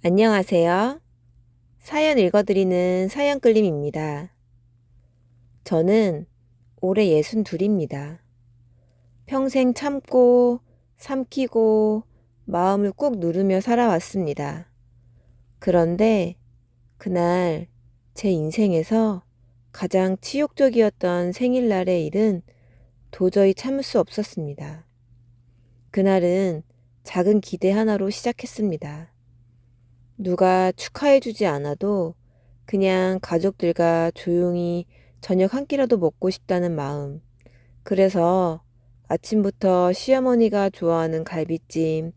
안녕하세요. 사연 읽어드리는 사연끌림입니다. 저는 올해 62입니다. 평생 참고, 삼키고, 마음을 꾹 누르며 살아왔습니다. 그런데 그날 제 인생에서 가장 치욕적이었던 생일날의 일은 도저히 참을 수 없었습니다. 그날은 작은 기대 하나로 시작했습니다. 누가 축하해주지 않아도 그냥 가족들과 조용히 저녁 한 끼라도 먹고 싶다는 마음. 그래서 아침부터 시어머니가 좋아하는 갈비찜,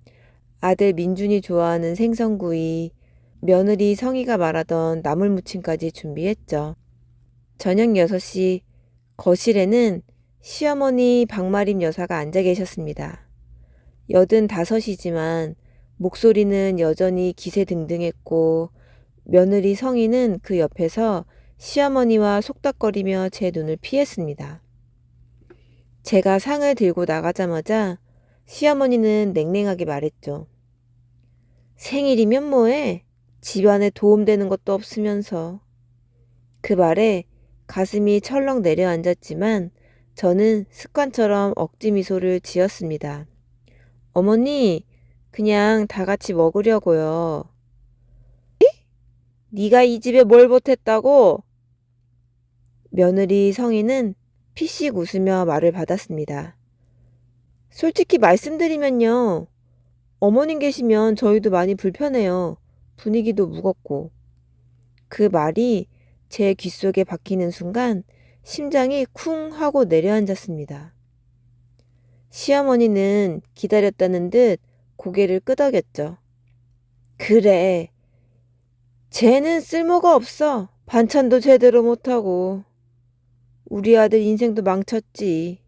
아들 민준이 좋아하는 생선구이, 며느리 성희가 말하던 나물무침까지 준비했죠. 저녁 6시 거실에는 시어머니 박마림 여사가 앉아 계셨습니다. 85이지만 목소리는 여전히 기세등등했고 며느리 성희는 그 옆에서 시어머니와 속닥거리며 제 눈을 피했습니다. 제가 상을 들고 나가자마자 시어머니는 냉랭하게 말했죠. 생일이면 뭐해? 집안에 도움되는 것도 없으면서. 그 말에 가슴이 철렁 내려앉았지만 저는 습관처럼 억지 미소를 지었습니다. 어머니, 그냥 다 같이 먹으려고요. 네가 이 집에 뭘 보탰다고? 며느리 성희는 피식 웃으며 말을 받았습니다. 솔직히 말씀드리면요. 어머님 계시면 저희도 많이 불편해요. 분위기도 무겁고. 그 말이 제 귓속에 박히는 순간 심장이 쿵 하고 내려앉았습니다. 시어머니는 기다렸다는 듯 고개를 끄덕였죠. 그래. 쟤는 쓸모가 없어. 반찬도 제대로 못하고. 우리 아들 인생도 망쳤지.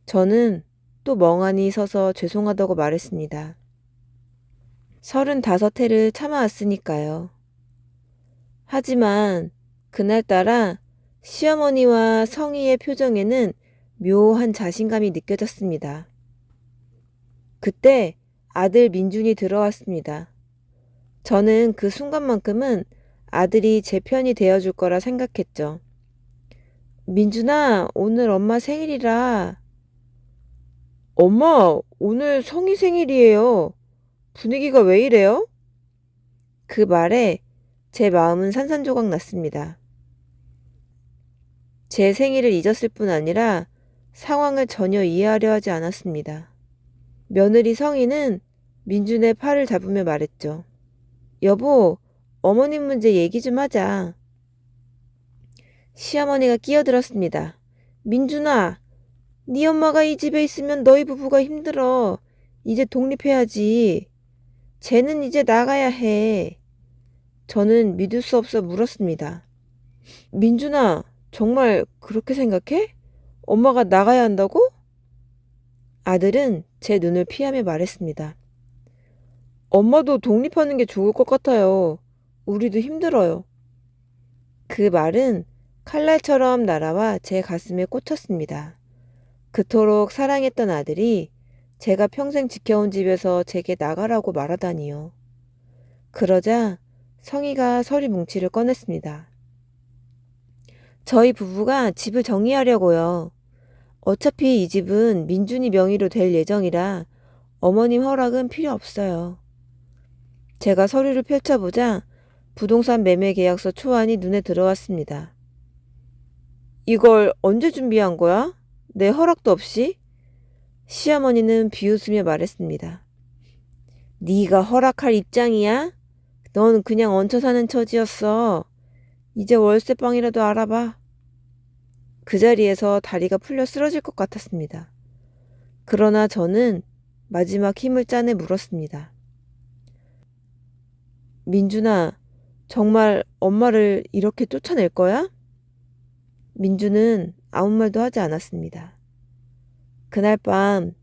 저는 또 멍하니 서서 죄송하다고 말했습니다. 35회를 참아왔으니까요. 하지만 그날따라 시어머니와 성희의 표정에는 묘한 자신감이 느껴졌습니다. 그때 아들 민준이 들어왔습니다. 저는 그 순간만큼은 아들이 제 편이 되어줄 거라 생각했죠. 민준아, 오늘 엄마 생일이라. 엄마, 오늘 성희 생일이에요. 분위기가 왜 이래요? 그 말에 제 마음은 산산조각 났습니다. 제 생일을 잊었을 뿐 아니라 상황을 전혀 이해하려 하지 않았습니다. 며느리 성희는 민준의 팔을 잡으며 말했죠. 여보, 어머님 문제 얘기 좀 하자. 시어머니가 끼어들었습니다. 민준아, 네 엄마가 이 집에 있으면 너희 부부가 힘들어. 이제 독립해야지. 쟤는 이제 나가야 해. 저는 믿을 수 없어 물었습니다. 민준아, 정말 그렇게 생각해? 엄마가 나가야 한다고? 아들은 제 눈을 피하며 말했습니다. 엄마도 독립하는 게 좋을 것 같아요. 우리도 힘들어요. 그 말은 칼날처럼 날아와 제 가슴에 꽂혔습니다. 그토록 사랑했던 아들이 제가 평생 지켜온 집에서 제게 나가라고 말하다니요. 그러자 성희가 서리 뭉치를 꺼냈습니다. 저희 부부가 집을 정리하려고요. 어차피 이 집은 민준이 명의로 될 예정이라 어머님 허락은 필요 없어요. 제가 서류를 펼쳐보자 부동산 매매 계약서 초안이 눈에 들어왔습니다. 이걸 언제 준비한 거야? 내 허락도 없이? 시어머니는 비웃으며 말했습니다. 네가 허락할 입장이야? 넌 그냥 얹혀 사는 처지였어. 이제 월세방이라도 알아봐. 그 자리에서 다리가 풀려 쓰러질 것 같았습니다. 그러나 저는 마지막 힘을 짜내 물었습니다. 민준아, 정말 엄마를 이렇게 쫓아낼 거야? 민준은 아무 말도 하지 않았습니다. 그날 밤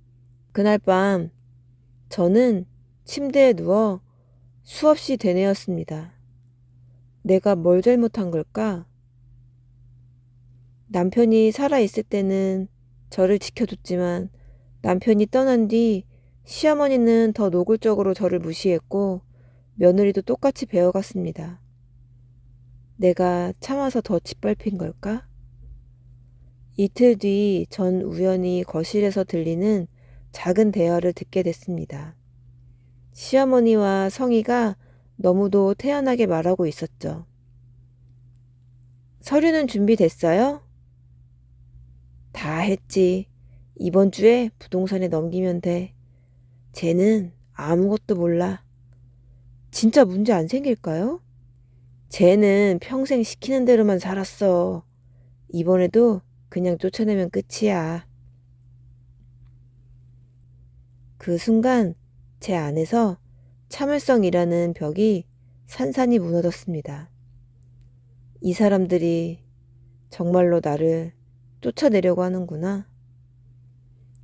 저는 침대에 누워 수없이 되뇌었습니다. 내가 뭘 잘못한 걸까? 남편이 살아있을 때는 저를 지켜줬지만 남편이 떠난 뒤 시어머니는 더 노골적으로 저를 무시했고 며느리도 똑같이 배워갔습니다. 내가 참아서 더 짓밟힌 걸까? 이틀 뒤 전 우연히 거실에서 들리는 작은 대화를 듣게 됐습니다. 시어머니와 성희가 너무도 태연하게 말하고 있었죠. 서류는 준비됐어요? 다 했지. 이번 주에 부동산에 넘기면 돼. 쟤는 아무것도 몰라. 진짜 문제 안 생길까요? 쟤는 평생 시키는 대로만 살았어. 이번에도 그냥 쫓아내면 끝이야. 그 순간 제 안에서 참을성이라는 벽이 산산이 무너졌습니다. 이 사람들이 정말로 나를 쫓아내려고 하는구나.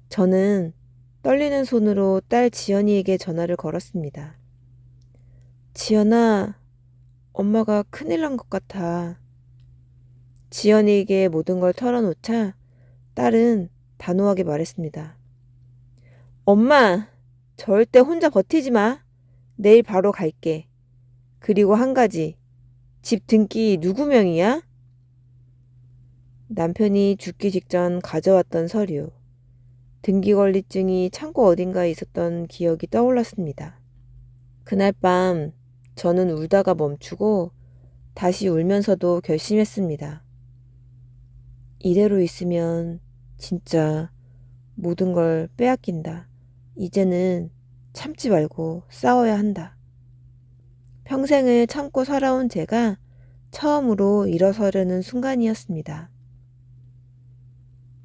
저는 떨리는 손으로 딸 지연이에게 전화를 걸었습니다. 지연아, 엄마가 큰일 난 것 같아. 지연이에게 모든 걸 털어놓자 딸은 단호하게 말했습니다. 엄마, 절대 혼자 버티지 마. 내일 바로 갈게. 그리고 한 가지, 집 등기 누구 명이야? 남편이 죽기 직전 가져왔던 서류. 등기권리증이 창고 어딘가에 있었던 기억이 떠올랐습니다. 그날 밤 저는 울다가 멈추고 다시 울면서도 결심했습니다. 이대로 있으면 진짜 모든 걸 빼앗긴다. 이제는 참지 말고 싸워야 한다. 평생을 참고 살아온 제가 처음으로 일어서려는 순간이었습니다.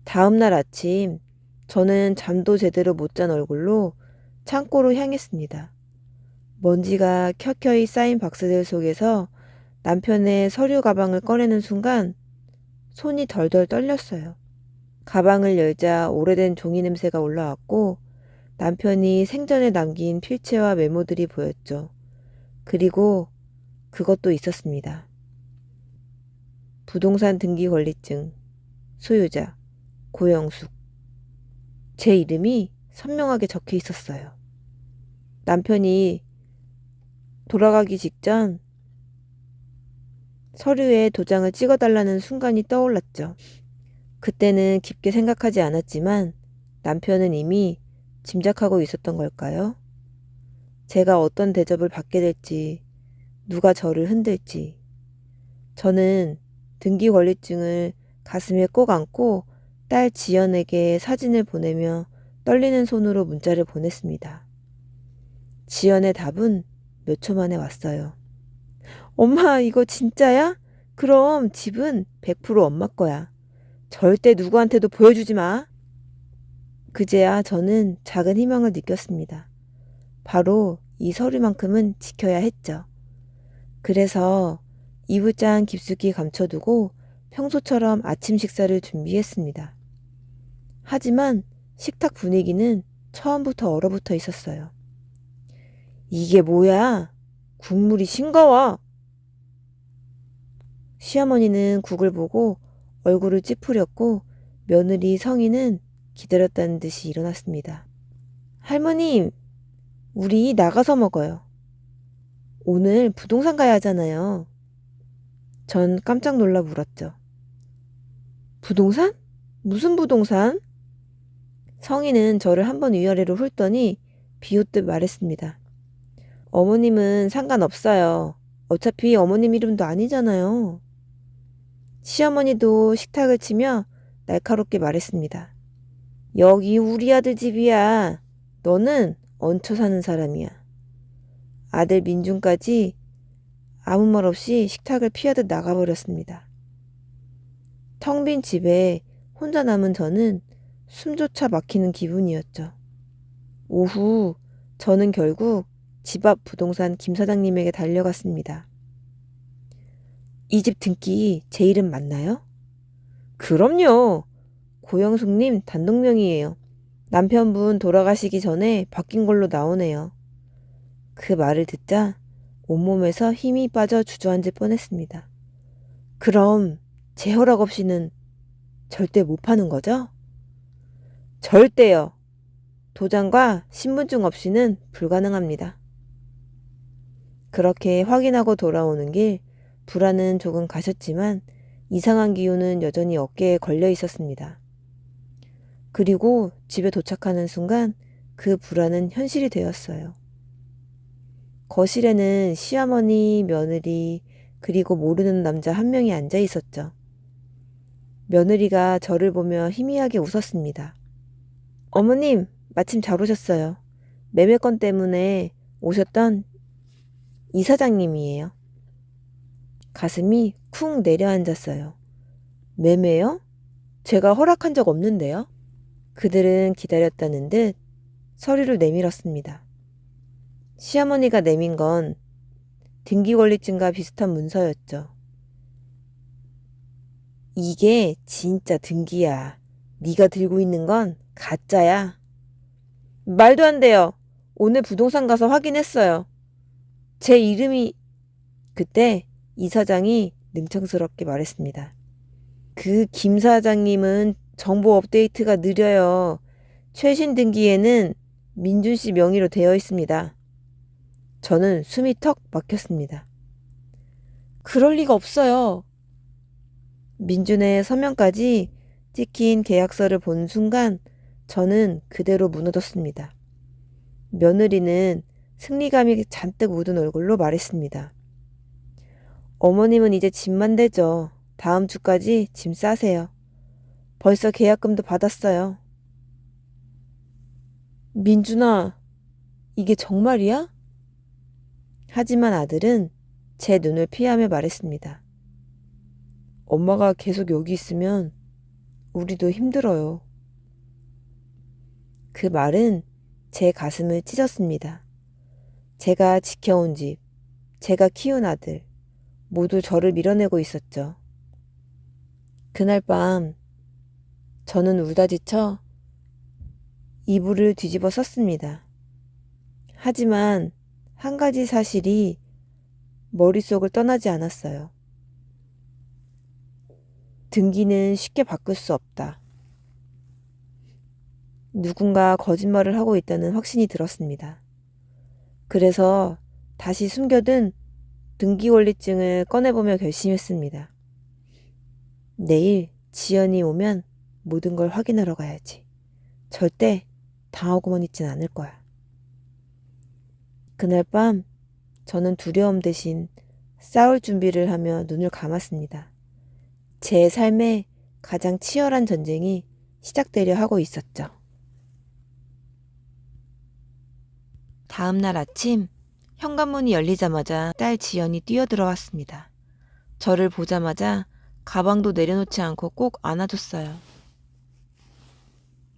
다음 날 아침 저는 잠도 제대로 못 잔 얼굴로 창고로 향했습니다. 먼지가 켜켜이 쌓인 박스들 속에서 남편의 서류 가방을 꺼내는 순간 손이 덜덜 떨렸어요. 가방을 열자 오래된 종이 냄새가 올라왔고 남편이 생전에 남긴 필체와 메모들이 보였죠. 그리고 그것도 있었습니다. 부동산 등기 권리증, 소유자, 고영숙. 제 이름이 선명하게 적혀 있었어요. 남편이 돌아가기 직전 서류에 도장을 찍어달라는 순간이 떠올랐죠. 그때는 깊게 생각하지 않았지만 남편은 이미 짐작하고 있었던 걸까요? 제가 어떤 대접을 받게 될지, 누가 저를 흔들지. 저는 등기권리증을 가슴에 꼭 안고 딸 지연에게 사진을 보내며 떨리는 손으로 문자를 보냈습니다. 지연의 답은 몇 초 만에 왔어요. 엄마, 이거 진짜야? 그럼 집은 100% 엄마 거야. 절대 누구한테도 보여주지 마. 그제야 저는 작은 희망을 느꼈습니다. 바로 이 서류만큼은 지켜야 했죠. 그래서 이부장 깊숙이 감춰두고 평소처럼 아침 식사를 준비했습니다. 하지만 식탁 분위기는 처음부터 얼어붙어 있었어요. 이게 뭐야? 국물이 싱거워. 시어머니는 국을 보고 얼굴을 찌푸렸고 며느리 성희는 기다렸다는 듯이 일어났습니다. 할머님, 우리 나가서 먹어요. 오늘 부동산 가야 하잖아요. 전 깜짝 놀라 물었죠. 부동산? 무슨 부동산? 성희는 저를 한번 위아래로 훑더니 비웃듯 말했습니다. 어머님은 상관없어요. 어차피 어머님 이름도 아니잖아요. 시어머니도 식탁을 치며 날카롭게 말했습니다. 여기 우리 아들 집이야. 너는 얹혀 사는 사람이야. 아들 민준까지 아무 말 없이 식탁을 피하듯 나가버렸습니다. 텅 빈 집에 혼자 남은 저는 숨조차 막히는 기분이었죠. 오후 저는 결국 집 앞 부동산 김 사장님에게 달려갔습니다. 이 집 등기 제 이름 맞나요? 그럼요. 고영숙님 단독명이에요. 남편분 돌아가시기 전에 바뀐 걸로 나오네요. 그 말을 듣자 온몸에서 힘이 빠져 주저앉을 뻔했습니다. 그럼 제 허락 없이는 절대 못 파는 거죠? 절대요. 도장과 신분증 없이는 불가능합니다. 그렇게 확인하고 돌아오는 길 불안은 조금 가셨지만 이상한 기운은 여전히 어깨에 걸려 있었습니다. 그리고 집에 도착하는 순간 그 불안은 현실이 되었어요. 거실에는 시어머니, 며느리, 그리고 모르는 남자 한 명이 앉아 있었죠. 며느리가 저를 보며 희미하게 웃었습니다. 어머님, 마침 잘 오셨어요. 매매건 때문에 오셨던 이사장님이에요. 가슴이 쿵 내려앉았어요. 매매요? 제가 허락한 적 없는데요? 그들은 기다렸다는 듯 서류를 내밀었습니다. 시어머니가 내민 건 등기권리증과 비슷한 문서였죠. 이게 진짜 등기야. 네가 들고 있는 건 가짜야. 말도 안 돼요. 오늘 부동산 가서 확인했어요. 제 이름이... 그때 이 사장이 능청스럽게 말했습니다. 그 김 사장님은 정보 업데이트가 느려요. 최신 등기에는 민준 씨 명의로 되어 있습니다. 저는 숨이 턱 막혔습니다. 그럴 리가 없어요. 민준의 서명까지 찍힌 계약서를 본 순간 저는 그대로 무너졌습니다. 며느리는 승리감이 잔뜩 묻은 얼굴로 말했습니다. 어머님은 이제 짐만 대죠. 다음 주까지 짐 싸세요. 벌써 계약금도 받았어요. 민준아, 이게 정말이야? 하지만 아들은 제 눈을 피하며 말했습니다. 엄마가 계속 여기 있으면 우리도 힘들어요. 그 말은 제 가슴을 찢었습니다. 제가 지켜온 집, 제가 키운 아들, 모두 저를 밀어내고 있었죠. 그날 밤 저는 울다 지쳐 이불을 뒤집어 썼습니다. 하지만 한 가지 사실이 머릿속을 떠나지 않았어요. 등기는 쉽게 바꿀 수 없다. 누군가 거짓말을 하고 있다는 확신이 들었습니다. 그래서 다시 숨겨둔 등기권리증을 꺼내보며 결심했습니다. 내일 지연이 오면 모든 걸 확인하러 가야지. 절대 당하고만 있진 않을 거야. 그날 밤 저는 두려움 대신 싸울 준비를 하며 눈을 감았습니다. 제 삶의 가장 치열한 전쟁이 시작되려 하고 있었죠. 다음 날 아침 현관문이 열리자마자 딸 지연이 뛰어들어왔습니다. 저를 보자마자 가방도 내려놓지 않고 꼭 안아줬어요.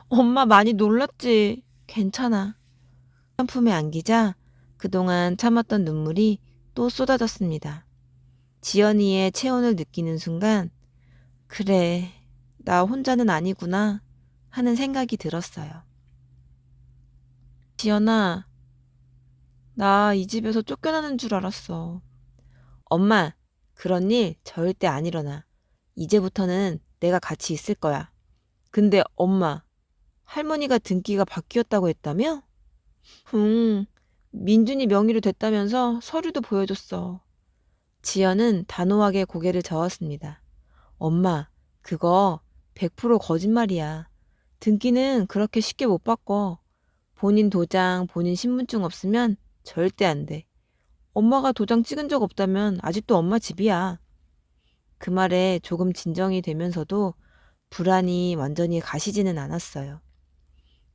엄마 많이 놀랐지? 괜찮아. 한 품에 안기자 그동안 참았던 눈물이 또 쏟아졌습니다. 지연이의 체온을 느끼는 순간 그래, 나 혼자는 아니구나 하는 생각이 들었어요. 지연아, 나 이 집에서 쫓겨나는 줄 알았어. 엄마, 그런 일 절대 안 일어나. 이제부터는 내가 같이 있을 거야. 근데 엄마, 할머니가 등기가 바뀌었다고 했다며? 민준이 명의로 됐다면서 서류도 보여줬어. 지연은 단호하게 고개를 저었습니다. 엄마, 그거 100% 거짓말이야. 등기는 그렇게 쉽게 못 바꿔. 본인 도장, 본인 신분증 없으면 절대 안 돼. 엄마가 도장 찍은 적 없다면 아직도 엄마 집이야. 그 말에 조금 진정이 되면서도 불안이 완전히 가시지는 않았어요.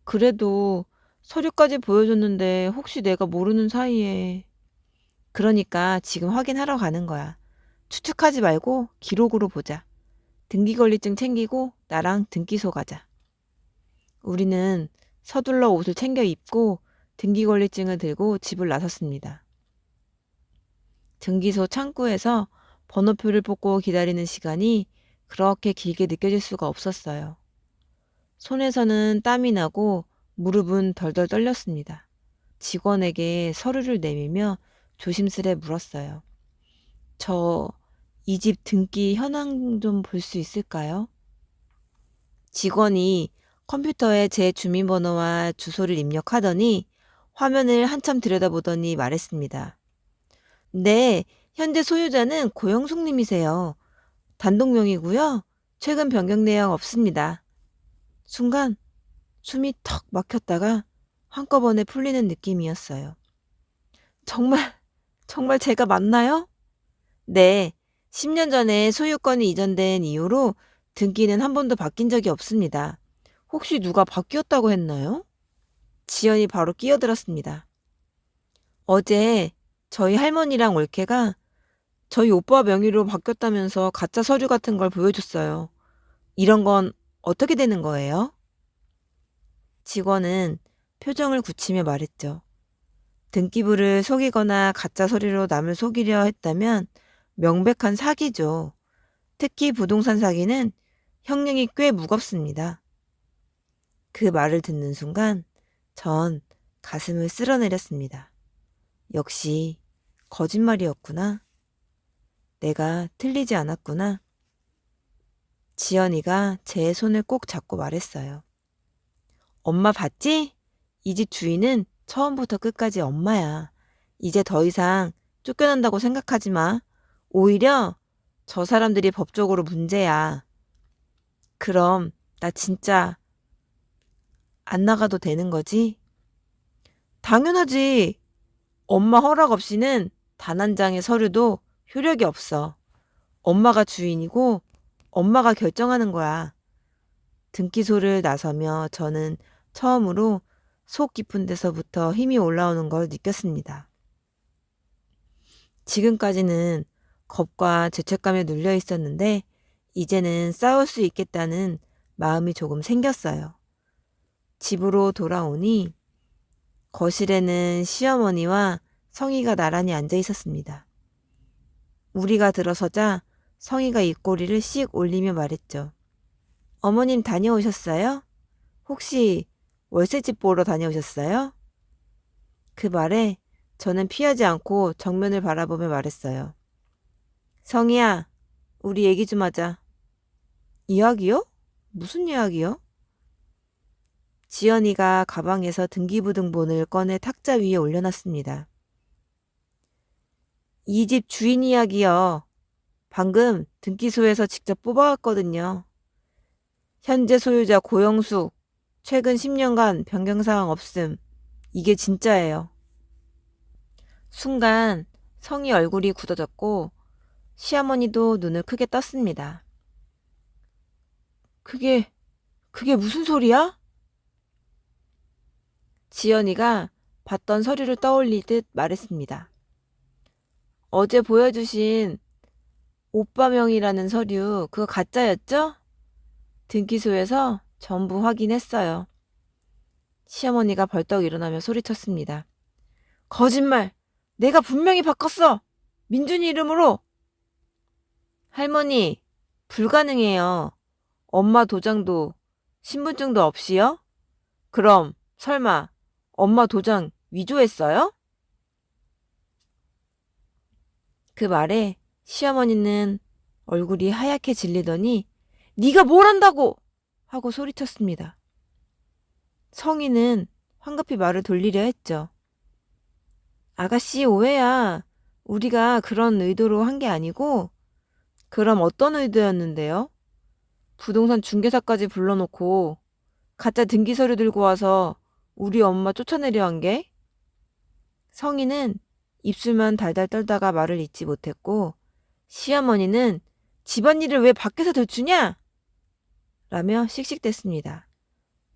그래도 서류까지 보여줬는데 혹시 내가 모르는 사이에... 그러니까 지금 확인하러 가는 거야. 추측하지 말고 기록으로 보자. 등기권리증 챙기고 나랑 등기소 가자. 우리는 서둘러 옷을 챙겨 입고 등기권리증을 들고 집을 나섰습니다. 등기소 창구에서 번호표를 뽑고 기다리는 시간이 그렇게 길게 느껴질 수가 없었어요. 손에서는 땀이 나고 무릎은 덜덜 떨렸습니다. 직원에게 서류를 내밀며 조심스레 물었어요. 저 이 집 등기 현황 좀 볼 수 있을까요? 직원이 컴퓨터에 제 주민번호와 주소를 입력하더니 화면을 한참 들여다보더니 말했습니다. 네, 현재 소유자는 고영숙 님이세요. 단독명이고요. 최근 변경 내역 없습니다. 순간 숨이 턱 막혔다가 한꺼번에 풀리는 느낌이었어요. 정말, 정말 제가 맞나요? 네, 10년 전에 소유권이 이전된 이후로 등기는 한 번도 바뀐 적이 없습니다. 혹시 누가 바뀌었다고 했나요? 지연이 바로 끼어들었습니다. 어제 저희 할머니랑 올케가 저희 오빠 명의로 바뀌었다면서 가짜 서류 같은 걸 보여줬어요. 이런 건 어떻게 되는 거예요? 직원은 표정을 굳히며 말했죠. 등기부를 속이거나 가짜 서류로 남을 속이려 했다면 명백한 사기죠. 특히 부동산 사기는 형량이 꽤 무겁습니다. 그 말을 듣는 순간 전 가슴을 쓸어내렸습니다. 역시 거짓말이었구나. 내가 틀리지 않았구나. 지연이가 제 손을 꼭 잡고 말했어요. 엄마 봤지? 이 집 주인은 처음부터 끝까지 엄마야. 이제 더 이상 쫓겨난다고 생각하지 마. 오히려 저 사람들이 법적으로 문제야. 그럼 나 진짜 안 나가도 되는 거지? 당연하지. 엄마 허락 없이는 단 한 장의 서류도 효력이 없어. 엄마가 주인이고 엄마가 결정하는 거야. 등기소를 나서며 저는 처음으로 속 깊은 데서부터 힘이 올라오는 걸 느꼈습니다. 지금까지는 겁과 죄책감에 눌려 있었는데 이제는 싸울 수 있겠다는 마음이 조금 생겼어요. 집으로 돌아오니 거실에는 시어머니와 성희가 나란히 앉아 있었습니다. 우리가 들어서자 성희가 입꼬리를 씩 올리며 말했죠. 어머님 다녀오셨어요? 혹시 월세집 보러 다녀오셨어요? 그 말에 저는 피하지 않고 정면을 바라보며 말했어요. 성희야, 우리 얘기 좀 하자. 이야기요? 무슨 이야기요? 지연이가 가방에서 등기부등본을 꺼내 탁자 위에 올려놨습니다. 이 집 주인 이야기요. 방금 등기소에서 직접 뽑아왔거든요. 현재 소유자 고영숙, 최근 10년간 변경사항 없음. 이게 진짜예요. 순간 성희 얼굴이 굳어졌고 시어머니도 눈을 크게 떴습니다. 그게 무슨 소리야? 지연이가 봤던 서류를 떠올리듯 말했습니다. 어제 보여주신 오빠 명이라는 서류, 그거 가짜였죠? 등기소에서 전부 확인했어요. 시어머니가 벌떡 일어나며 소리쳤습니다. 거짓말! 내가 분명히 바꿨어! 민준이 이름으로! 할머니, 불가능해요. 엄마 도장도 신분증도 없이요? 그럼 설마 엄마 도장 위조했어요? 그 말에 시어머니는 얼굴이 하얗게 질리더니 네가 뭘 한다고! 하고 소리쳤습니다. 성희는 황급히 말을 돌리려 했죠. 아가씨 오해야. 우리가 그런 의도로 한 게 아니고 그럼 어떤 의도였는데요? 부동산 중개사까지 불러놓고 가짜 등기 서류 들고 와서 우리 엄마 쫓아내려 한 게? 성희는 입술만 달달 떨다가 말을 잇지 못했고 시어머니는 집안일을 왜 밖에서 들추냐? 라며 씩씩댔습니다.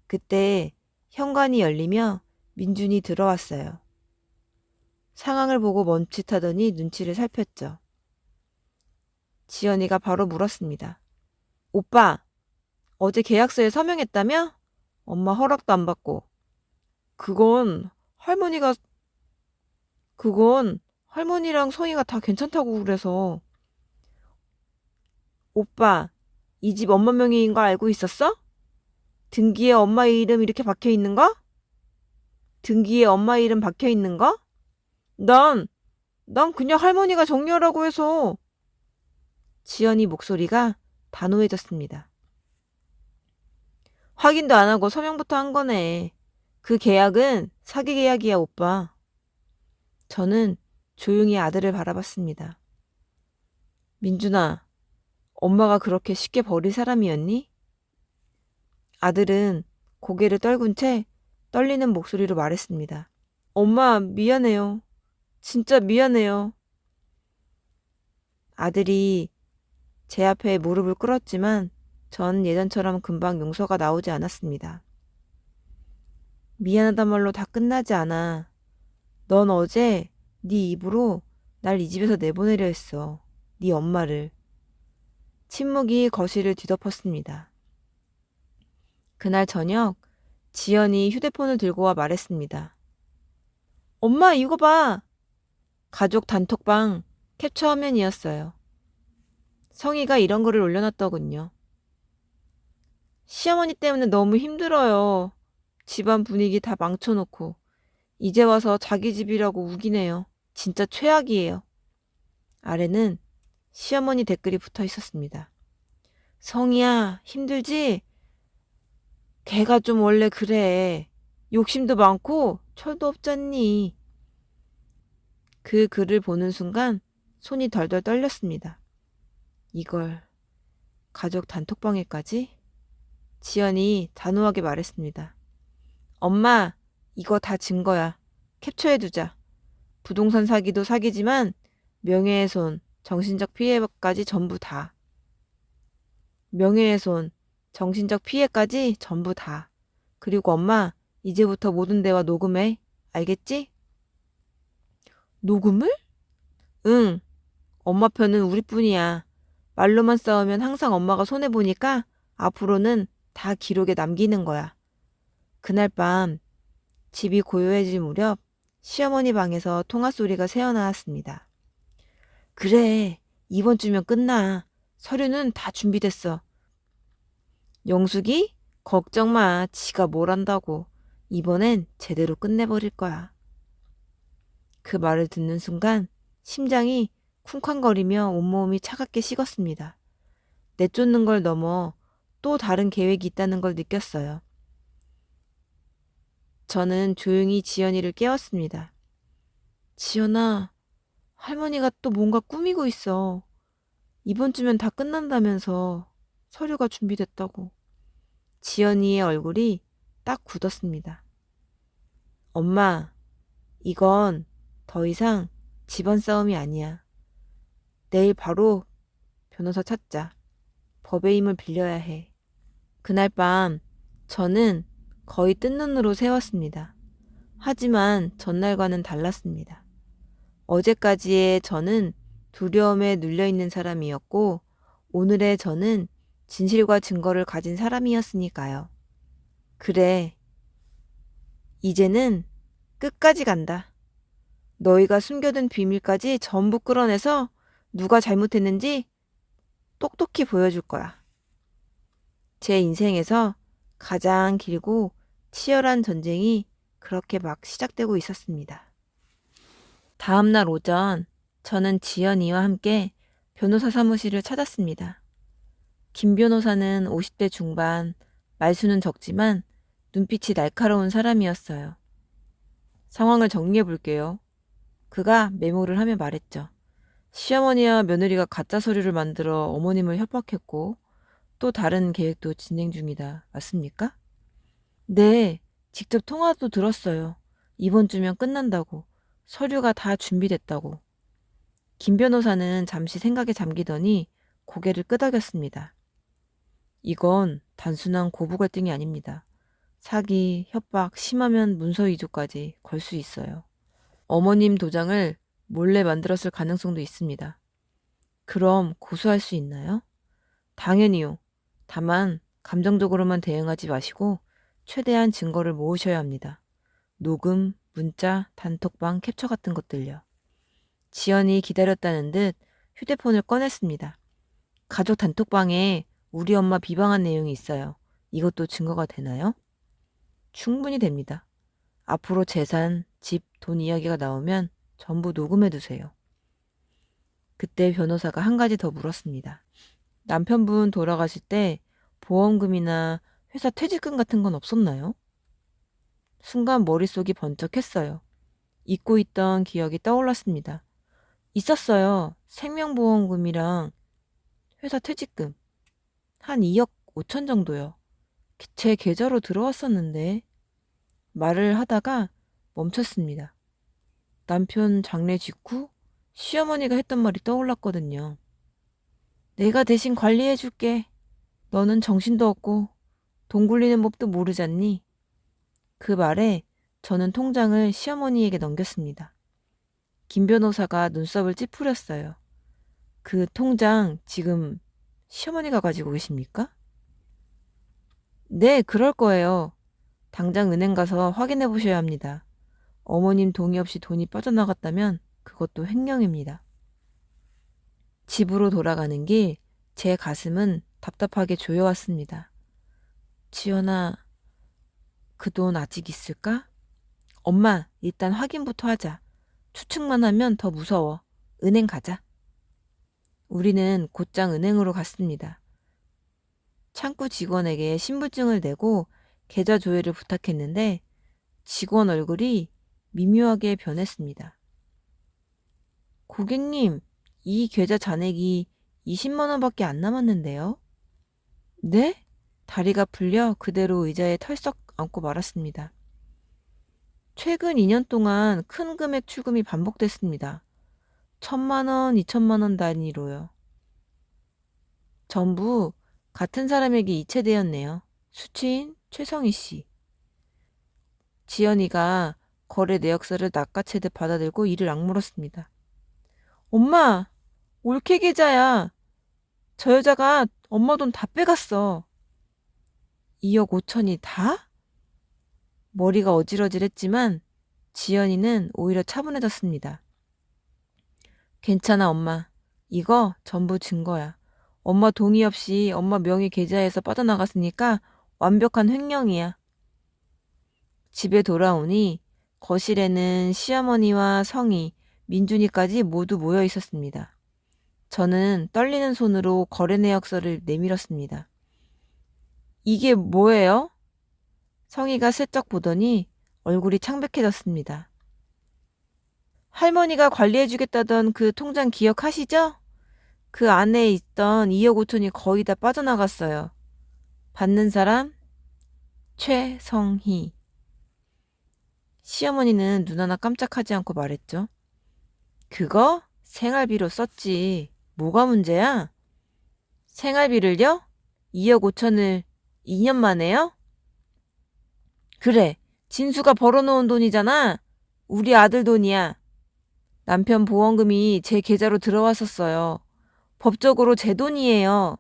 그때 현관이 열리며 민준이 들어왔어요. 상황을 보고 멈칫하더니 눈치를 살폈죠. 지연이가 바로 물었습니다. 오빠, 어제 계약서에 서명했다며? 엄마 허락도 안 받고. 그건 할머니가, 그건 할머니랑 성희가 다 괜찮다고 그래서. 오빠, 이 집 엄마 명의인 거 알고 있었어? 등기에 엄마 이름 이렇게 박혀 있는 거? 등기에 엄마 이름 박혀 있는 거? 난 그냥 할머니가 정리하라고 해서. 지연이 목소리가 단호해졌습니다. 확인도 안 하고 서명부터 한 거네. 그 계약은 사기 계약이야, 오빠. 저는 조용히 아들을 바라봤습니다. 민준아, 엄마가 그렇게 쉽게 버릴 사람이었니? 아들은 고개를 떨군 채 떨리는 목소리로 말했습니다. 엄마, 미안해요. 진짜 미안해요. 아들이 제 앞에 무릎을 꿇었지만 전 예전처럼 금방 용서가 나오지 않았습니다. 미안하단 말로 다 끝나지 않아. 넌 어제 네 입으로 날 이 집에서 내보내려 했어. 네 엄마를. 침묵이 거실을 뒤덮었습니다. 그날 저녁 지연이 휴대폰을 들고 와 말했습니다. 엄마 이거 봐. 가족 단톡방 캡처 화면이었어요. 성희가 이런 글을 올려놨더군요. 시어머니 때문에 너무 힘들어요. 집안 분위기 다 망쳐놓고 이제 와서 자기 집이라고 우기네요. 진짜 최악이에요. 아래는 시어머니 댓글이 붙어 있었습니다. 성희야, 힘들지? 걔가 좀 원래 그래. 욕심도 많고 철도 없잖니. 그 글을 보는 순간 손이 덜덜 떨렸습니다. 이걸 가족 단톡방에까지? 지연이 단호하게 말했습니다. 엄마, 이거 다 증거야. 캡처해두자. 부동산 사기도 사기지만 명예훼손, 정신적 피해까지 전부 다. 명예훼손, 정신적 피해까지 전부 다. 그리고 엄마, 이제부터 모든 대화 녹음해. 알겠지? 녹음을? 응. 엄마 편은 우리뿐이야. 말로만 싸우면 항상 엄마가 손해보니까 앞으로는 다 기록에 남기는 거야. 그날 밤 집이 고요해질 무렵 시어머니 방에서 통화 소리가 새어나왔습니다. 그래, 이번 주면 끝나. 서류는 다 준비됐어. 영숙이? 걱정 마. 지가 뭘 안다고. 이번엔 제대로 끝내버릴 거야. 그 말을 듣는 순간 심장이 쿵쾅거리며 온몸이 차갑게 식었습니다. 내쫓는 걸 넘어 또 다른 계획이 있다는 걸 느꼈어요. 저는 조용히 지연이를 깨웠습니다. 지연아, 할머니가 또 뭔가 꾸미고 있어. 이번 주면 다 끝난다면서 서류가 준비됐다고. 지연이의 얼굴이 딱 굳었습니다. 엄마, 이건 더 이상 집안 싸움이 아니야. 내일 바로 변호사 찾자. 법의 힘을 빌려야 해. 그날 밤 저는 거의 뜬 눈으로 새웠습니다. 하지만 전날과는 달랐습니다. 어제까지의 저는 두려움에 눌려있는 사람이었고 오늘의 저는 진실과 증거를 가진 사람이었으니까요. 그래, 이제는 끝까지 간다. 너희가 숨겨둔 비밀까지 전부 끌어내서 누가 잘못했는지 똑똑히 보여줄 거야. 제 인생에서 가장 길고 치열한 전쟁이 그렇게 막 시작되고 있었습니다. 다음 날 오전 저는 지연이와 함께 변호사 사무실을 찾았습니다. 김 변호사는 50대 중반, 말수는 적지만 눈빛이 날카로운 사람이었어요. 상황을 정리해 볼게요. 그가 메모를 하며 말했죠. 시어머니와 며느리가 가짜 서류를 만들어 어머님을 협박했고 또 다른 계획도 진행 중이다. 맞습니까? 네, 직접 통화도 들었어요. 이번 주면 끝난다고. 서류가 다 준비됐다고. 김 변호사는 잠시 생각에 잠기더니 고개를 끄덕였습니다. 이건 단순한 고부 갈등이 아닙니다. 사기, 협박, 심하면 문서 위조까지 걸 수 있어요. 어머님 도장을 몰래 만들었을 가능성도 있습니다. 그럼 고소할 수 있나요? 당연히요. 다만 감정적으로만 대응하지 마시고 최대한 증거를 모으셔야 합니다. 녹음, 문자, 단톡방, 캡처 같은 것들요. 지연이 기다렸다는 듯 휴대폰을 꺼냈습니다. 가족 단톡방에 우리 엄마 비방한 내용이 있어요. 이것도 증거가 되나요? 충분히 됩니다. 앞으로 재산, 집, 돈 이야기가 나오면 전부 녹음해 두세요. 그때 변호사가 한 가지 더 물었습니다. 남편분 돌아가실 때 보험금이나 회사 퇴직금 같은 건 없었나요? 순간 머릿속이 번쩍했어요. 잊고 있던 기억이 떠올랐습니다. 있었어요. 생명보험금이랑 회사 퇴직금. 한 2억 5천 정도요. 제 계좌로 들어왔었는데 말을 하다가 멈췄습니다. 남편 장례 직후 시어머니가 했던 말이 떠올랐거든요. 내가 대신 관리해줄게. 너는 정신도 없고 돈 굴리는 법도 모르잖니. 그 말에 저는 통장을 시어머니에게 넘겼습니다. 김 변호사가 눈썹을 찌푸렸어요. 그 통장 지금 시어머니가 가지고 계십니까? 네, 그럴 거예요. 당장 은행 가서 확인해 보셔야 합니다. 어머님 동의 없이 돈이 빠져나갔다면 그것도 횡령입니다. 집으로 돌아가는 길 제 가슴은 답답하게 조여왔습니다. 지연아, 그 돈 아직 있을까? 엄마, 일단 확인부터 하자. 추측만 하면 더 무서워. 은행 가자. 우리는 곧장 은행으로 갔습니다. 창구 직원에게 신분증을 내고 계좌 조회를 부탁했는데 직원 얼굴이 미묘하게 변했습니다. 고객님, 이 계좌 잔액이 20만 원밖에 안 남았는데요? 네? 다리가 풀려 그대로 의자에 털썩 앉고 말았습니다. 최근 2년 동안 큰 금액 출금이 반복됐습니다. 1,000만 원, 2천만 원 단위로요. 전부 같은 사람에게 이체되었네요. 수취인 최성희 씨. 지연이가 거래 내역서를 낚아채듯 받아들고 이를 악물었습니다. 엄마, 올케 계좌야. 저 여자가 엄마 돈 다 빼갔어. 2억 5천이 다? 머리가 어질어질했지만 지연이는 오히려 차분해졌습니다. 괜찮아, 엄마. 이거 전부 증거야. 엄마 동의 없이 엄마 명의 계좌에서 빠져나갔으니까 완벽한 횡령이야. 집에 돌아오니 거실에는 시어머니와 성희, 민준이까지 모두 모여 있었습니다. 저는 떨리는 손으로 거래 내역서를 내밀었습니다. 이게 뭐예요? 성희가 슬쩍 보더니 얼굴이 창백해졌습니다. 할머니가 관리해주겠다던 그 통장 기억하시죠? 그 안에 있던 2억 5천이 거의 다 빠져나갔어요. 받는 사람? 최성희. 시어머니는 눈 하나 깜짝하지 않고 말했죠. 그거 생활비로 썼지. 뭐가 문제야? 생활비를요? 2억 5천을 2년 만에요? 그래, 진수가 벌어놓은 돈이잖아. 우리 아들 돈이야. 남편 보험금이 제 계좌로 들어왔었어요. 법적으로 제 돈이에요.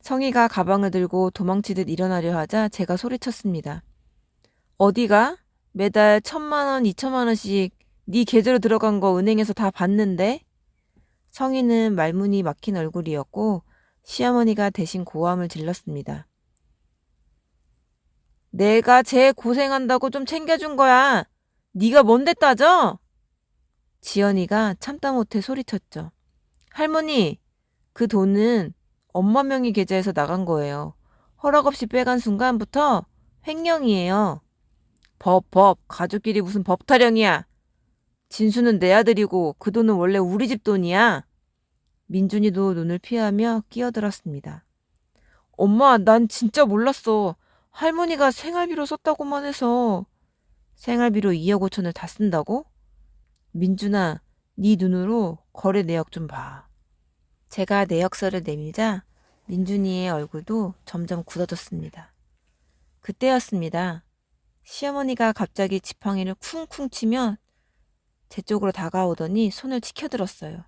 성희가 가방을 들고 도망치듯 일어나려 하자 제가 소리쳤습니다. 어디가? 매달 1,000만 원, 2천만 원씩 네 계좌로 들어간 거 은행에서 다 봤는데? 성희는 말문이 막힌 얼굴이었고 시어머니가 대신 고함을 질렀습니다. 내가 쟤 고생한다고 좀 챙겨준 거야. 네가 뭔데 따져? 지연이가 참다 못해 소리쳤죠. 할머니, 그 돈은 엄마 명의 계좌에서 나간 거예요. 허락 없이 빼간 순간부터 횡령이에요. 법, 가족끼리 무슨 법 타령이야. 진수는 내 아들이고 그 돈은 원래 우리 집 돈이야. 민준이도 눈을 피하며 끼어들었습니다. 엄마, 난 진짜 몰랐어. 할머니가 생활비로 썼다고만 해서. 생활비로 2억 5천을 다 쓴다고? 민준아, 네 눈으로 거래 내역 좀 봐. 제가 내역서를 내밀자 민준이의 얼굴도 점점 굳어졌습니다. 그때였습니다. 시어머니가 갑자기 지팡이를 쿵쿵 치며 제 쪽으로 다가오더니 손을 치켜들었어요.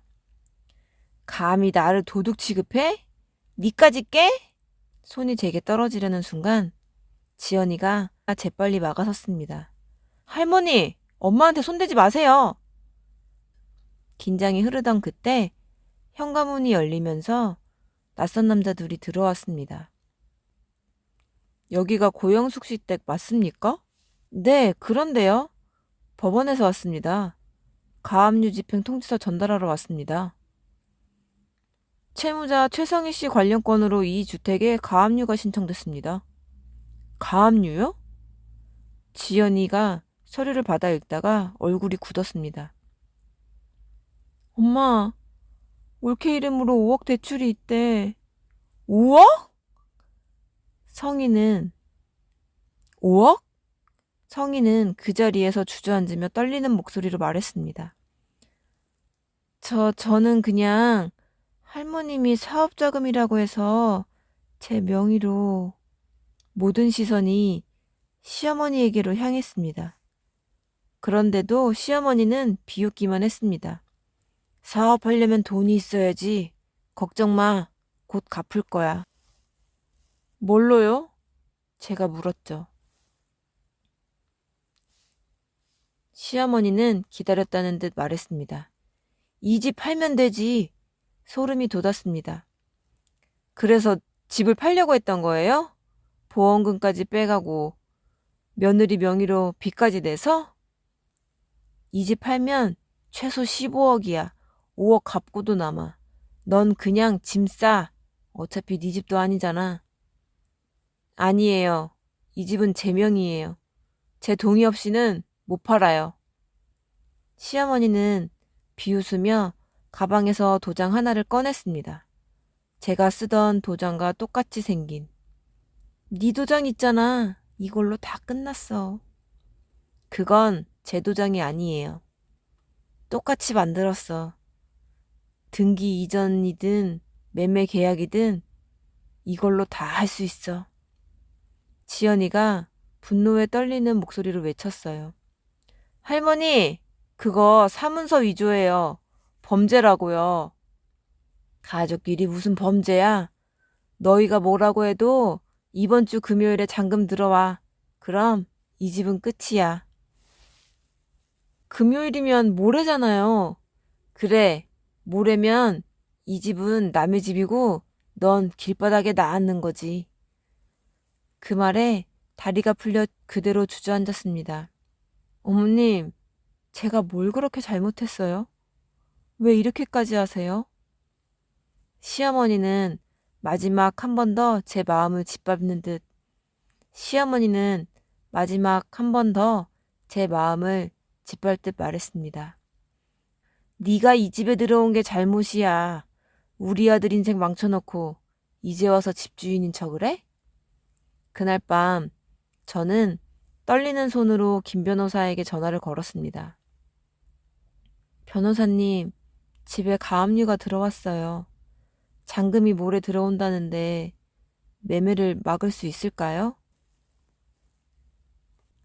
감히 나를 도둑 취급해? 니까지 깨? 손이 제게 떨어지려는 순간 지연이가 재빨리 막아섰습니다. 할머니, 엄마한테 손대지 마세요. 긴장이 흐르던 그때 현관문이 열리면서 낯선 남자 둘이 들어왔습니다. 여기가 고영숙 씨 댁 맞습니까? 네, 그런데요. 법원에서 왔습니다. 가압류 집행 통지서 전달하러 왔습니다. 채무자 최성희 씨 관련 건으로 이 주택에 가압류가 신청됐습니다. 가압류요? 지연이가 서류를 받아 읽다가 얼굴이 굳었습니다. 엄마, 올케 이름으로 5억 대출이 있대. 5억? 성인은 5억? 성인은 그 자리에서 주저앉으며 떨리는 목소리로 말했습니다. 저는 그냥 할머님이 사업자금이라고 해서 제 명의로. 모든 시선이 시어머니에게로 향했습니다. 그런데도 시어머니는 비웃기만 했습니다. 사업하려면 돈이 있어야지. 걱정 마. 곧 갚을 거야. 뭘로요? 제가 물었죠. 시어머니는 기다렸다는 듯 말했습니다. 이 집 팔면 되지. 소름이 돋았습니다. 그래서 집을 팔려고 했던 거예요? 보험금까지 빼가고 며느리 명의로 빚까지 내서? 이 집 팔면 최소 15억이야. 5억 갚고도 남아. 넌 그냥 짐 싸. 어차피 네 집도 아니잖아. 아니에요. 이 집은 제 명의예요. 제 동의 없이는 못 팔아요. 시어머니는 비웃으며 가방에서 도장 하나를 꺼냈습니다. 제가 쓰던 도장과 똑같이 생긴. 네 도장 있잖아. 이걸로 다 끝났어. 그건 제 도장이 아니에요. 똑같이 만들었어. 등기 이전이든 매매 계약이든 이걸로 다 할 수 있어. 지연이가 분노에 떨리는 목소리로 외쳤어요. 할머니, 그거 사문서 위조예요. 범죄라고요. 가족끼리 무슨 범죄야? 너희가 뭐라고 해도 이번 주 금요일에 잔금 들어와. 그럼 이 집은 끝이야. 금요일이면 모레잖아요. 그래, 모레면 이 집은 남의 집이고 넌 길바닥에 나앉는 거지. 그 말에 다리가 풀려 그대로 주저앉았습니다. 어머님, 제가 뭘 그렇게 잘못했어요? 왜 이렇게까지 하세요? 시어머니는 마지막 한 번 더 제 마음을 짓밟는 듯, 시어머니는 마지막 한 번 더 제 마음을 짓밟듯 말했습니다. 네가 이 집에 들어온 게 잘못이야. 우리 아들 인생 망쳐놓고 이제 와서 집주인인 척을 해? 그날 밤 저는 떨리는 손으로 김 변호사에게 전화를 걸었습니다. 변호사님, 집에 가압류가 들어왔어요. 잔금이 모레 들어온다는데 매매를 막을 수 있을까요?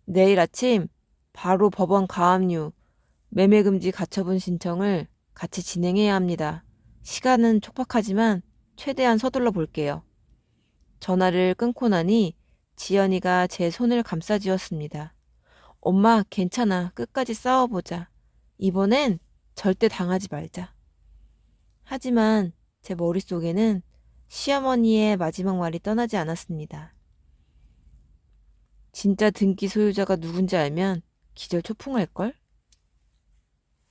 내일 아침 바로 법원 가압류, 매매금지 가처분 신청을 같이 진행해야 합니다. 시간은 촉박하지만 최대한 서둘러 볼게요. 전화를 끊고 나니 지연이가 제 손을 감싸쥐었습니다. 엄마, 괜찮아. 끝까지 싸워보자. 이번엔 절대 당하지 말자. 하지만 제 머릿속에는 시어머니의 마지막 말이 떠나지 않았습니다. 진짜 등기 소유자가 누군지 알면 기절 초풍할걸?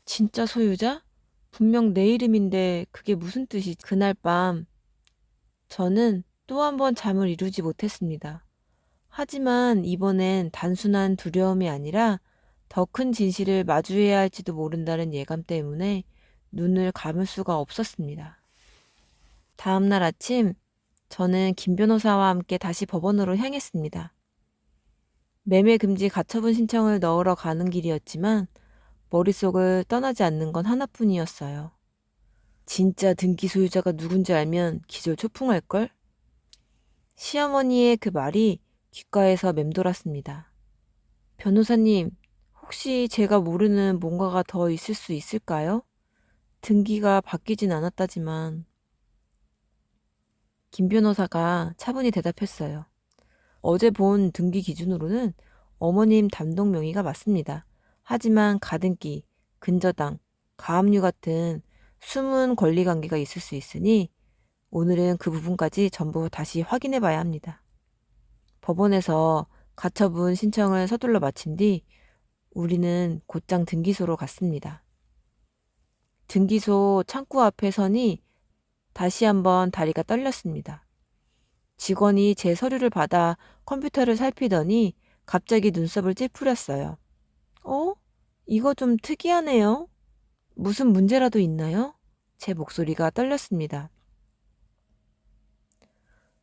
진짜 소유자? 분명 내 이름인데 그게 무슨 뜻이지? 그날 밤 저는 또 한 번 잠을 이루지 못했습니다. 하지만 이번엔 단순한 두려움이 아니라 더 큰 진실을 마주해야 할지도 모른다는 예감 때문에 눈을 감을 수가 없었습니다. 다음 날 아침 저는 김 변호사와 함께 다시 법원으로 향했습니다. 매매 금지 가처분 신청을 넣으러 가는 길이었지만 머릿속을 떠나지 않는 건 하나뿐이었어요. 진짜 등기 소유자가 누군지 알면 기절 초풍할걸? 시어머니의 그 말이 귓가에서 맴돌았습니다. 변호사님, 혹시 제가 모르는 뭔가가 더 있을 수 있을까요? 등기가 바뀌진 않았다지만. 김 변호사가 차분히 대답했어요. 어제 본 등기 기준으로는 어머님 단독 명의가 맞습니다. 하지만 가등기, 근저당, 가압류 같은 숨은 권리관계가 있을 수 있으니 오늘은 그 부분까지 전부 다시 확인해 봐야 합니다. 법원에서 가처분 신청을 서둘러 마친 뒤 우리는 곧장 등기소로 갔습니다. 등기소 창구 앞에 서니 다시 한번 다리가 떨렸습니다. 직원이 제 서류를 받아 컴퓨터를 살피더니 갑자기 눈썹을 찌푸렸어요. 어? 이거 좀 특이하네요. 무슨 문제라도 있나요? 제 목소리가 떨렸습니다.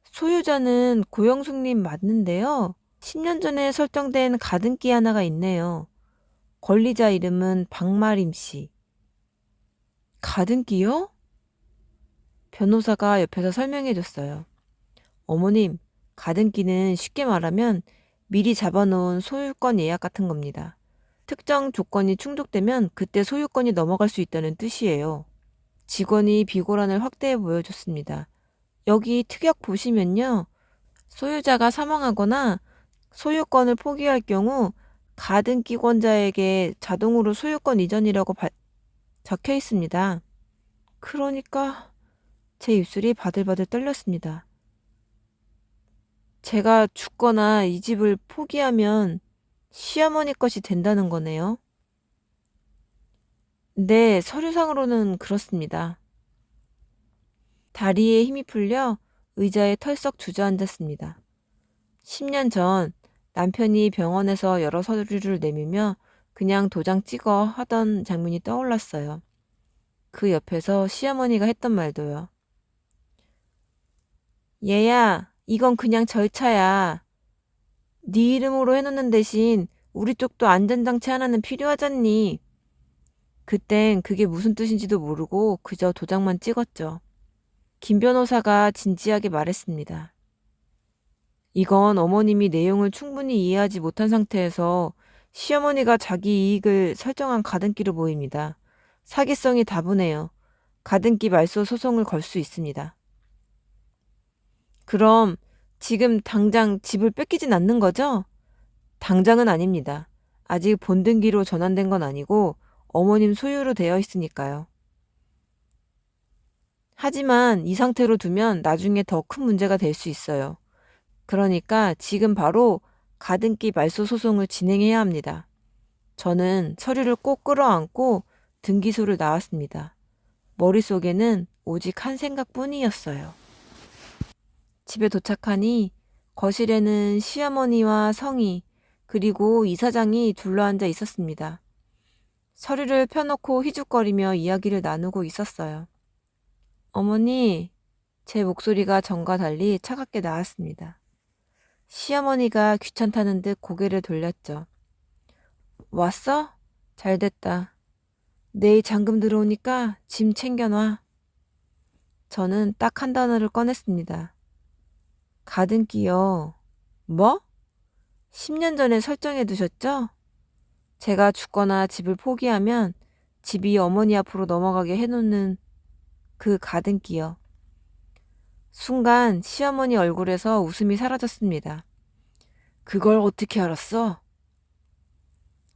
소유자는 고영숙님 맞는데요. 10년 전에 설정된 가등기 하나가 있네요. 권리자 이름은 박마림 씨. 가등기요? 변호사가 옆에서 설명해 줬어요. 어머님, 가등기는 쉽게 말하면 미리 잡아놓은 소유권 예약 같은 겁니다. 특정 조건이 충족되면 그때 소유권이 넘어갈 수 있다는 뜻이에요. 직원이 비고란을 확대해 보여줬습니다. 여기 특약 보시면요. 소유자가 사망하거나 소유권을 포기할 경우 가등기권자에게 자동으로 소유권 이전이라고 적혀 있습니다. 그러니까 제 입술이 바들바들 떨렸습니다. 제가 죽거나 이 집을 포기하면 시어머니 것이 된다는 거네요. 네, 서류상으로는 그렇습니다. 다리에 힘이 풀려 의자에 털썩 주저앉았습니다. 10년 전 남편이 병원에서 여러 서류를 내밀며 그냥 도장 찍어 하던 장면이 떠올랐어요. 그 옆에서 시어머니가 했던 말도요. 얘야, 이건 그냥 절차야. 네 이름으로 해놓는 대신 우리 쪽도 안전장치 하나는 필요하잖니. 그땐 그게 무슨 뜻인지도 모르고 그저 도장만 찍었죠. 김 변호사가 진지하게 말했습니다. 이건 어머님이 내용을 충분히 이해하지 못한 상태에서 시어머니가 자기 이익을 설정한 가등기로 보입니다. 사기성이 다분해요. 가등기 말소 소송을 걸 수 있습니다. 그럼 지금 당장 집을 뺏기진 않는 거죠? 당장은 아닙니다. 아직 본등기로 전환된 건 아니고 어머님 소유로 되어 있으니까요. 하지만 이 상태로 두면 나중에 더 큰 문제가 될 수 있어요. 그러니까 지금 바로 가등기 말소 소송을 진행해야 합니다. 저는 서류를 꼭 끌어안고 등기소를 나왔습니다. 머릿속에는 오직 한 생각뿐이었어요. 집에 도착하니 거실에는 시어머니와 성희 그리고 이사장이 둘러앉아 있었습니다. 서류를 펴놓고 희죽거리며 이야기를 나누고 있었어요. 어머니, 제 목소리가 전과 달리 차갑게 나왔습니다. 시어머니가 귀찮다는 듯 고개를 돌렸죠. 왔어? 잘됐다. 내일 잔금 들어오니까 짐 챙겨놔. 저는 딱 한 단어를 꺼냈습니다. 가등기요. 뭐? 10년 전에 설정해 두셨죠? 제가 죽거나 집을 포기하면 집이 어머니 앞으로 넘어가게 해놓는 그 가등기요. 순간 시어머니 얼굴에서 웃음이 사라졌습니다. 그걸 어떻게 알았어?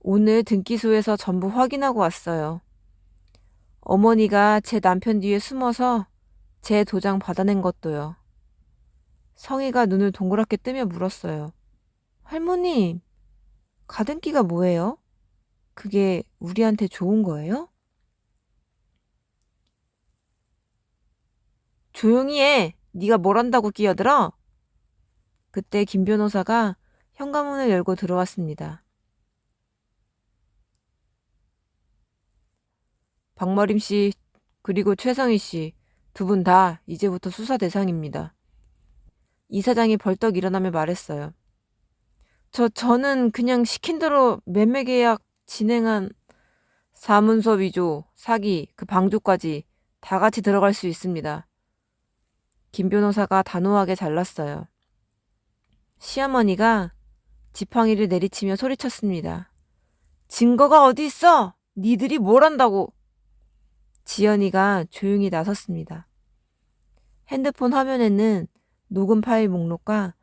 오늘 등기소에서 전부 확인하고 왔어요. 어머니가 제 남편 뒤에 숨어서 제 도장 받아낸 것도요. 성희가 눈을 동그랗게 뜨며 물었어요. 할머님, 가등기가 뭐예요? 그게 우리한테 좋은 거예요? 조용히 해. 네가 뭘 한다고 끼어들어? 그때 김 변호사가 현관문을 열고 들어왔습니다. 박머림 씨 그리고 최성희 씨 두 분 다 이제부터 수사 대상입니다. 이사장이 벌떡 일어나며 말했어요. 저는 그냥 시킨 대로 매매 계약 진행한 사문서 위조, 사기, 그 방조까지 다 같이 들어갈 수 있습니다. 김 변호사가 단호하게 잘랐어요. 시어머니가 지팡이를 내리치며 소리쳤습니다. 증거가 어디 있어? 니들이 뭘 한다고? 지연이가 조용히 나섰습니다. 핸드폰 화면에는 녹음 파일 목록과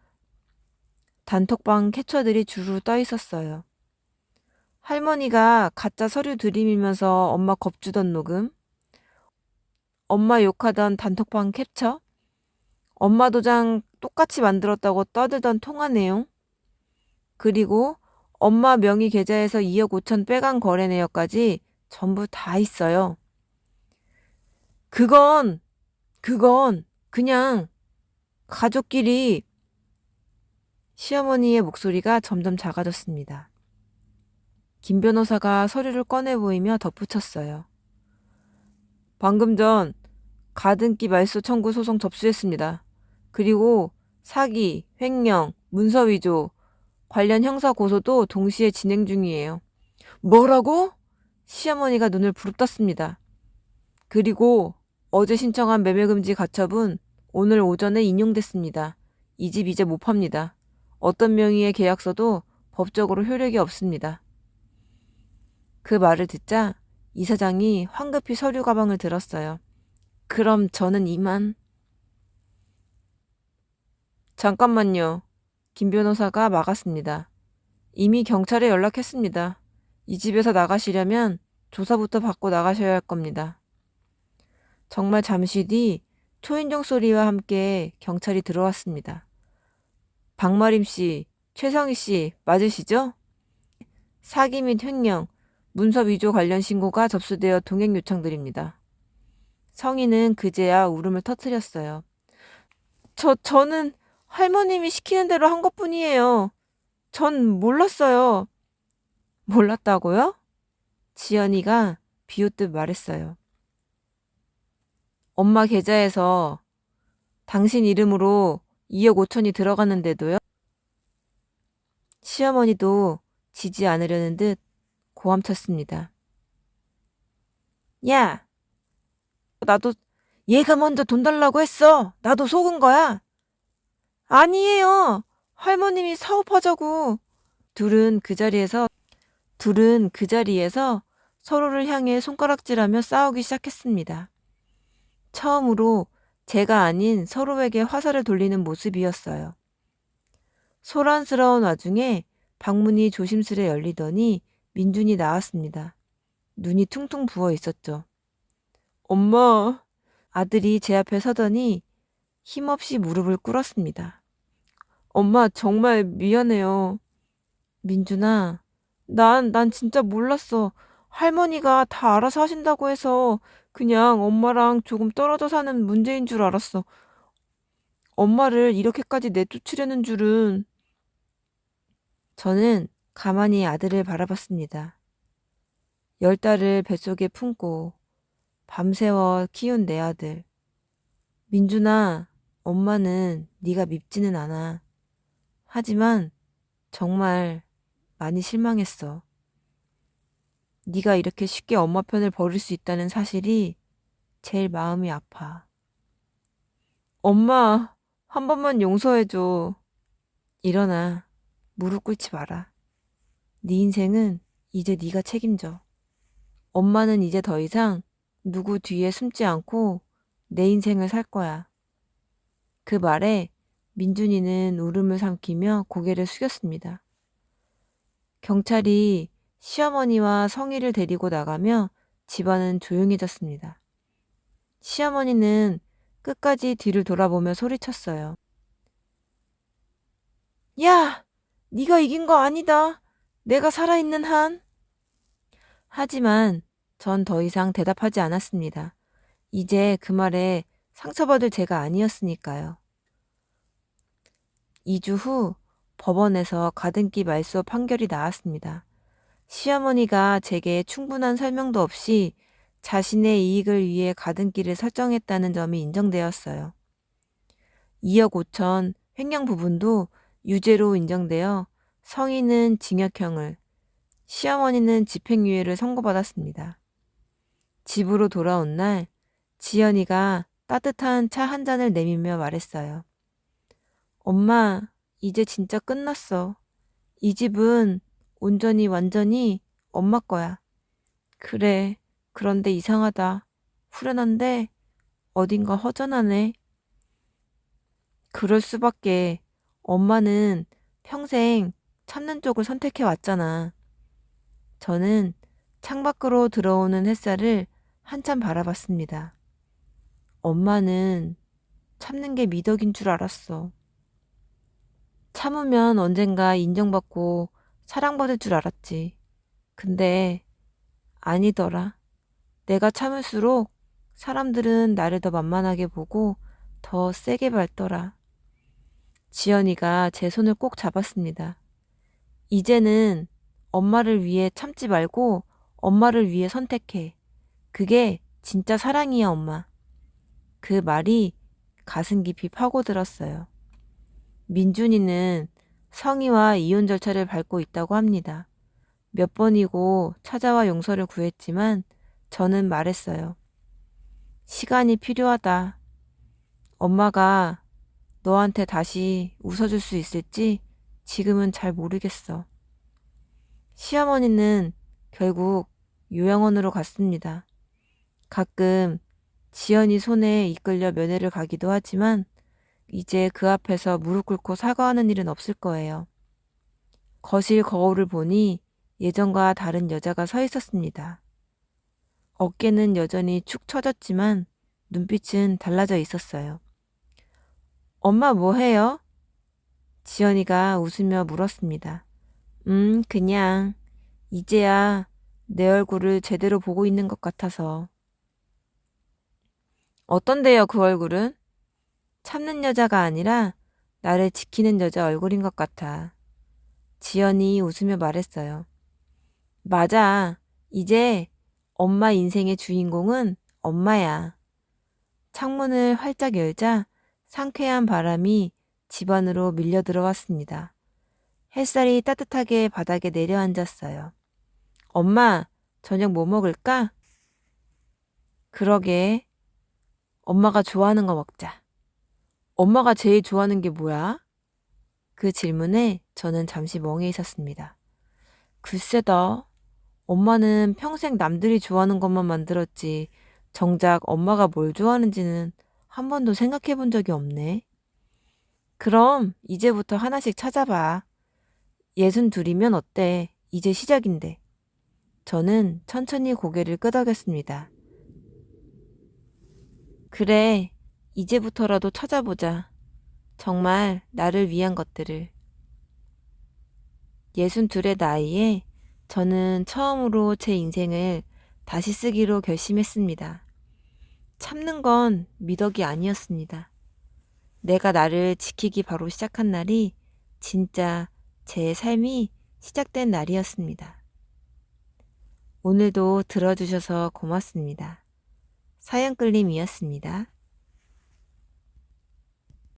단톡방 캡처들이 주르르 떠 있었어요. 할머니가 가짜 서류 들이밀면서 엄마 겁주던 녹음, 엄마 욕하던 단톡방 캡처, 엄마 도장 똑같이 만들었다고 떠들던 통화 내용, 그리고 엄마 명의 계좌에서 2억 5천 빼간 거래 내역까지 전부 다 있어요. 그건 그냥 가족끼리. 시어머니의 목소리가 점점 작아졌습니다. 김 변호사가 서류를 꺼내 보이며 덧붙였어요. 방금 전 가등기 말소 청구 소송 접수했습니다. 그리고 사기, 횡령, 문서 위조 관련 형사 고소도 동시에 진행 중이에요. 뭐라고? 시어머니가 눈을 부릅떴습니다. 그리고 어제 신청한 매매금지 가처분 오늘 오전에 인용됐습니다. 이 집 이제 못 팝니다. 어떤 명의의 계약서도 법적으로 효력이 없습니다. 그 말을 듣자 이사장이 황급히 서류 가방을 들었어요. 그럼 저는 이만. 잠깐만요. 김 변호사가 막았습니다. 이미 경찰에 연락했습니다. 이 집에서 나가시려면 조사부터 받고 나가셔야 할 겁니다. 정말 잠시 뒤 초인종 소리와 함께 경찰이 들어왔습니다. 박마림 씨, 최성희 씨 맞으시죠? 사기 및 횡령, 문서 위조 관련 신고가 접수되어 동행 요청드립니다. 성희는 그제야 울음을 터뜨렸어요. 저는 할머님이 시키는 대로 한 것뿐이에요. 전 몰랐어요. 몰랐다고요? 지연이가 비웃듯 말했어요. 엄마 계좌에서 당신 이름으로 2억 5천이 들어갔는데도요? 시어머니도 지지 않으려는 듯 고함쳤습니다. 야, 나도 얘가 먼저 돈 달라고 했어. 나도 속은 거야. 아니에요. 할머님이 사업하자고. 둘은 그 자리에서 서로를 향해 손가락질하며 싸우기 시작했습니다. 처음으로 제가 아닌 서로에게 화살을 돌리는 모습이었어요. 소란스러운 와중에 방문이 조심스레 열리더니 민준이 나왔습니다. 눈이 퉁퉁 부어 있었죠. 엄마. 아들이 제 앞에 서더니 힘없이 무릎을 꿇었습니다. 엄마 정말 미안해요. 민준아, 난 진짜 몰랐어. 할머니가 다 알아서 하신다고 해서 그냥 엄마랑 조금 떨어져 사는 문제인 줄 알았어. 엄마를 이렇게까지 내쫓으려는 줄은. 저는 가만히 아들을 바라봤습니다. 10달을 뱃속에 품고 밤새워 키운 내 아들. 민준아, 엄마는 네가 밉지는 않아. 하지만 정말 많이 실망했어. 네가 이렇게 쉽게 엄마 편을 버릴 수 있다는 사실이 제일 마음이 아파. 엄마, 한 번만 용서해줘. 일어나. 무릎 꿇지 마라. 네 인생은 이제 네가 책임져. 엄마는 이제 더 이상 누구 뒤에 숨지 않고 내 인생을 살 거야. 그 말에 민준이는 울음을 삼키며 고개를 숙였습니다. 경찰이 시어머니와 성희를 데리고 나가며 집안은 조용해졌습니다. 시어머니는 끝까지 뒤를 돌아보며 소리쳤어요. 야! 네가 이긴 거 아니다. 내가 살아있는 한. 하지만 전 더 이상 대답하지 않았습니다. 이제 그 말에 상처받을 제가 아니었으니까요. 2주 후 법원에서 가등기 말소 판결이 나왔습니다. 시어머니가 제게 충분한 설명도 없이 자신의 이익을 위해 가등기를 설정했다는 점이 인정되었어요. 2억 5천 횡령 부분도 유죄로 인정되어 성인은 징역형을, 시어머니는 집행유예를 선고받았습니다. 집으로 돌아온 날 지연이가 따뜻한 차 한 잔을 내밀며 말했어요. 엄마, 이제 진짜 끝났어. 이 집은 온전히 완전히 엄마 거야. 그래, 그런데 이상하다. 후련한데 어딘가 허전하네. 그럴 수밖에. 엄마는 평생 참는 쪽을 선택해 왔잖아. 저는 창밖으로 들어오는 햇살을 한참 바라봤습니다. 엄마는 참는 게 미덕인 줄 알았어. 참으면 언젠가 인정받고 사랑받을 줄 알았지. 근데 아니더라. 내가 참을수록 사람들은 나를 더 만만하게 보고 더 세게 밟더라. 지연이가 제 손을 꼭 잡았습니다. 이제는 엄마를 위해 참지 말고 엄마를 위해 선택해. 그게 진짜 사랑이야, 엄마. 그 말이 가슴 깊이 파고들었어요. 민준이는 성희와 이혼 절차를 밟고 있다고 합니다. 몇 번이고 찾아와 용서를 구했지만 저는 말했어요. 시간이 필요하다. 엄마가 너한테 다시 웃어줄 수 있을지 지금은 잘 모르겠어. 시어머니는 결국 요양원으로 갔습니다. 가끔 지연이 손에 이끌려 면회를 가기도 하지만 이제 그 앞에서 무릎 꿇고 사과하는 일은 없을 거예요. 거실 거울을 보니 예전과 다른 여자가 서 있었습니다. 어깨는 여전히 축 처졌지만 눈빛은 달라져 있었어요. 엄마 뭐 해요? 지연이가 웃으며 물었습니다. 그냥 이제야 내 얼굴을 제대로 보고 있는 것 같아서. 어떤데요, 그 얼굴은? 참는 여자가 아니라 나를 지키는 여자 얼굴인 것 같아. 지연이 웃으며 말했어요. 맞아. 이제 엄마 인생의 주인공은 엄마야. 창문을 활짝 열자 상쾌한 바람이 집 안으로 밀려 들어왔습니다. 햇살이 따뜻하게 바닥에 내려앉았어요. 엄마, 저녁 뭐 먹을까? 그러게. 엄마가 좋아하는 거 먹자. 엄마가 제일 좋아하는 게 뭐야? 그 질문에 저는 잠시 멍해 있었습니다. 글쎄다. 엄마는 평생 남들이 좋아하는 것만 만들었지. 정작 엄마가 뭘 좋아하는지는 한 번도 생각해 본 적이 없네. 그럼 이제부터 하나씩 찾아봐. 62이면 어때? 이제 시작인데. 저는 천천히 고개를 끄덕였습니다. 그래, 이제부터라도 찾아보자. 정말 나를 위한 것들을. 62의 나이에 저는 처음으로 제 인생을 다시 쓰기로 결심했습니다. 참는 건 미덕이 아니었습니다. 내가 나를 지키기 바로 시작한 날이 진짜 제 삶이 시작된 날이었습니다. 오늘도 들어주셔서 고맙습니다. 사연끌림이었습니다.